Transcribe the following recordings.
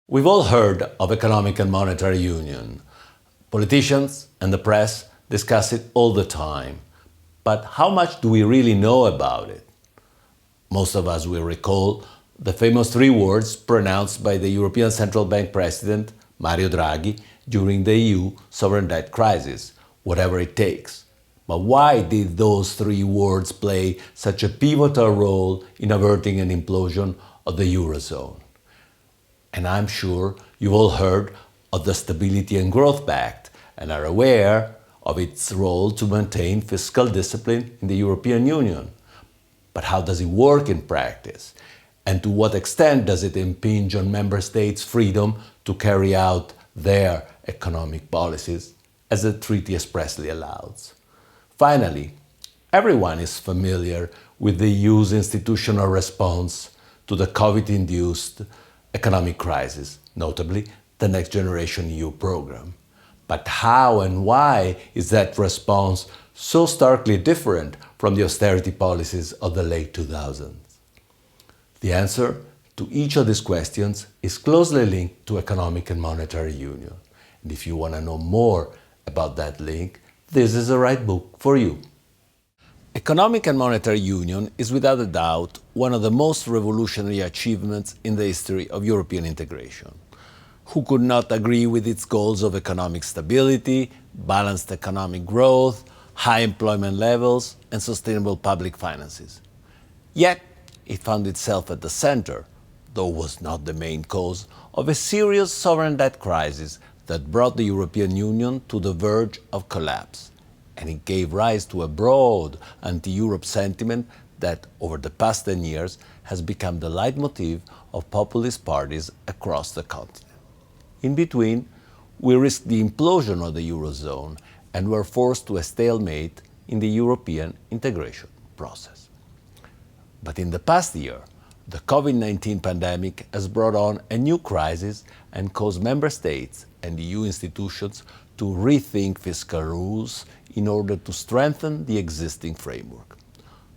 We've all heard of economic and monetary union. Politicians and the press discuss it all the time. But how much do we really know about it? Most of us will recall the famous three words pronounced by the European Central Bank President Mario Draghi during the EU sovereign debt crisis, whatever it takes. But why did those three words play such a pivotal role in averting an implosion of the Eurozone? And I'm sure you've all heard of the Stability and Growth Pact and are aware of its role to maintain fiscal discipline in the European Union. But how does it work in practice? And to what extent does it impinge on member states' freedom to carry out their economic policies, as the treaty expressly allows? Finally, everyone is familiar with the EU's institutional response to the COVID-induced economic crisis, notably the Next Generation EU program. But how and why is that response so starkly different from the austerity policies of the late 2000s? The answer to each of these questions is closely linked to economic and monetary union. And if you want to know more about that link, this is the right book for you. Economic and monetary union is without a doubt one of the most revolutionary achievements in the history of European integration. Who could not agree with its goals of economic stability, balanced economic growth, high employment levels, and sustainable public finances? Yet, it found itself at the center, though was not the main cause, of a serious sovereign debt crisis that brought the European Union to the verge of collapse. And it gave rise to a broad anti-Europe sentiment that, over the past 10 years, has become the leitmotif of populist parties across the continent. In between, we risked the implosion of the Eurozone and were forced to a stalemate in the European integration process. But in the past year, the COVID-19 pandemic has brought on a new crisis and caused member states and EU institutions to rethink fiscal rules in order to strengthen the existing framework.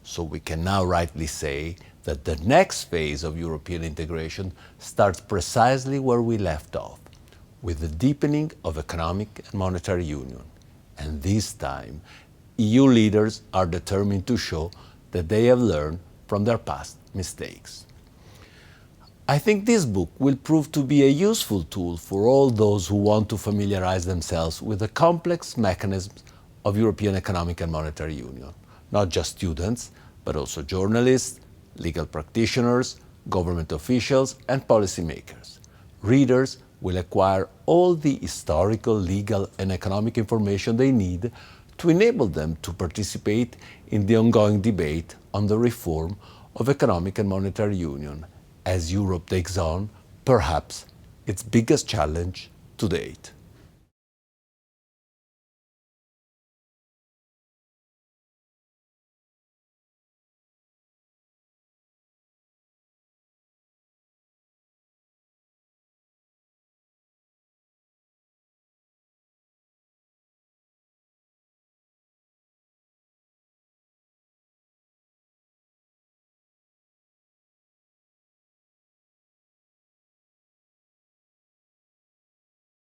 So we can now rightly say that the next phase of European integration starts precisely where we left off, with the deepening of economic and monetary union. And this time, EU leaders are determined to show that they have learned from their past mistakes. I think this book will prove to be a useful tool for all those who want to familiarize themselves with the complex mechanisms of European Economic and Monetary Union. Not just students, but also journalists, legal practitioners, government officials, and policymakers. Readers will acquire all the historical, legal, and economic information they need to enable them to participate in the ongoing debate on the reform of Economic and Monetary Union as Europe takes on, perhaps, its biggest challenge to date.